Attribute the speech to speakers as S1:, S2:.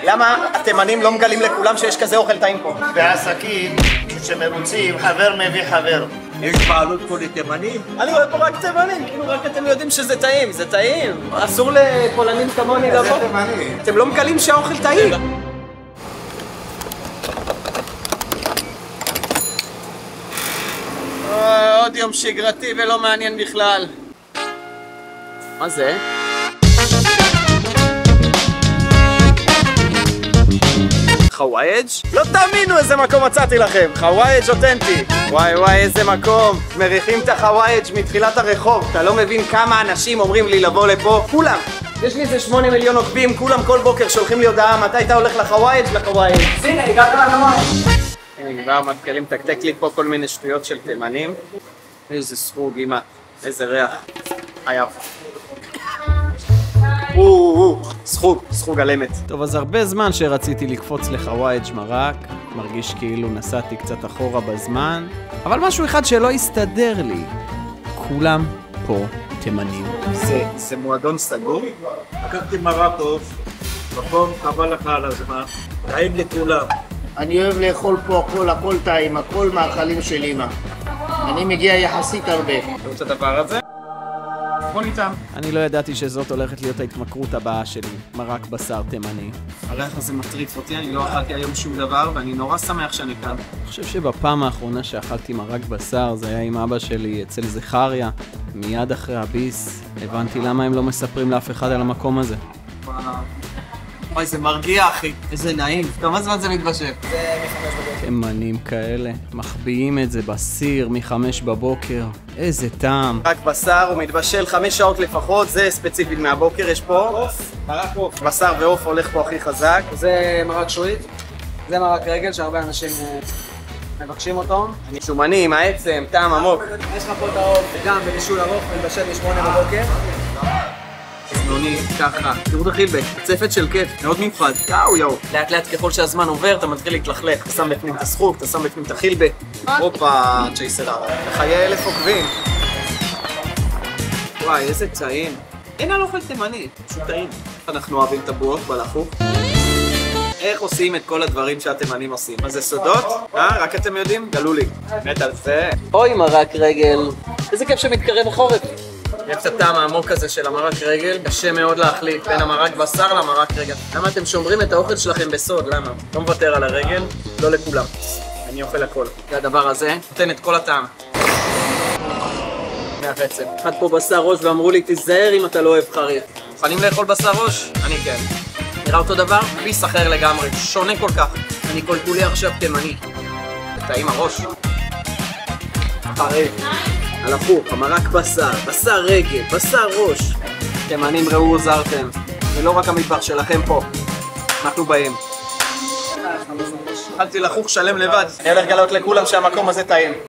S1: למה התימנים לא מגלים לכולם שיש כזה אוכל טעים פה?
S2: בעסקים שמרוצים, חבר מביא חבר.
S3: יש בעלות פה לתימנים?
S1: אני רואה פה רק תימנים, כאילו רק אתם יודעים שזה טעים, זה טעים. אסור לפולנים כמוני לבוא. אתם לא מגלים שהאוכל טעים. עוד יום שגרתי ולא מעניין בכלל. מה זה? חווייג'? לא תאמינו איזה מקום מצאתי לכם, חווייג' אותנטי. וואי וואי איזה מקום, מריחים את החווייג' מתחילת הרחוב. אתה לא מבין כמה אנשים אומרים לי לבוא לפה, כולם. יש לי איזה 8 מיליון עוקבים, כולם כל בוקר שולחים לי הודעה מתי אתה הולך לחווייג'. הנה, הגעת לנמל. הנה כבר מתחילים לתקתק לי פה כל מיני שטויות של תימנים. איזה סחוג אימא, איזה ריח. חייב. סחוג על אמת. טוב, אז הרבה זמן שרציתי לקפוץ לחווייג' מרק, מרגיש כאילו נסעתי קצת אחורה בזמן, אבל משהו אחד שלא הסתדר לי, כולם פה תימנים. זה מועדון סגור?
S3: לקחתי מרק עוף, מקום חבל לך על הזמן, טעים לכולם.
S2: אני אוהב לאכול פה הכל טעים, הכל מאכלים של אמא. אני מגיע יחסית הרבה.
S1: אתה רוצה הדבר הזה? בוא ניתן. אני לא ידעתי שזאת הולכת להיות ההתמכרות הבאה שלי, מרק בשר תימני. הריח הזה מטריף אותי, אני לא אכלתי היום שום דבר ואני נורא שמח שאני כאן. אני חושב שבפעם האחרונה שאכלתי מרק בשר זה היה עם אבא שלי אצל זכריה. מיד אחרי הביס הבנתי למה הם לא מספרים לאף אחד על המקום הזה. וואי, זה מרגיע אחי, איזה נעים. כמה זמן זה מתבשל? זה מ-5 בבוקר. תימנים כאלה, מחביאים את זה בסיר מ-5 בבוקר. איזה טעם. רק בשר, הוא מתבשל 5 שעות לפחות, זה ספציפית מהבוקר. יש פה עוף, מרק עוף. בשר ועוף הולך פה הכי חזק. זה מרק שועית, זה מרק רגל שהרבה אנשים מבקשים אותו. שומני עם העצם, טעם עמוק. יש לך פה את העוף, גם בבישול ארוך, מתבשל מ-8 בבוקר. זנוני, ככה, תראו את החילבה, צפת של כיף, מאוד מיוחד, יאו. לאט לאט ככל שהזמן עובר אתה מתחיל להתלכלך, אתה שם בפנים את הסחוג, אתה שם בפנים את החילבה. הופה, צ'ייסר הרע, לחיי 1000 עוקבים. וואי, איזה טעים. אין על אוכל תימני, פשוט טעים. אנחנו אוהבים את הבועות בלחוך. איך עושים את כל הדברים שהתימנים עושים? מה זה סודות? רק אתם יודעים? גלו לי. מת על זה. אוי מרק רגל, איזה כיף שמתקרב החורף. יש את הטעם העמוק הזה של המרק רגל, קשה מאוד להחליט בין המרק בשר למרק רגל. למה אתם שומרים את האוכל שלכם בסוד? למה? לא מוותר על הרגל, לא לכולם. אני אוכל הכל. והדבר הזה נותן את כל הטעם. מהחצם. אחד פה בשר ראש ואמרו לי, תיזהר אם אתה לא אוהב חריף. מוכנים לאכול בשר ראש? אני כן. נראה אותו דבר? ביס אחר לגמרי, שונה כל כך. אני כל כולי עכשיו תימני. טעים הראש. חריף. על הפוך, המרק בשר, בשר רגל, בשר ראש. תימנים ראו עוזרתם. זה לא רק המטבח שלכם פה. אנחנו באים. אכלתי לחוך שלם לבד. אני הולך לגלות לכולם שהמקום הזה טעים.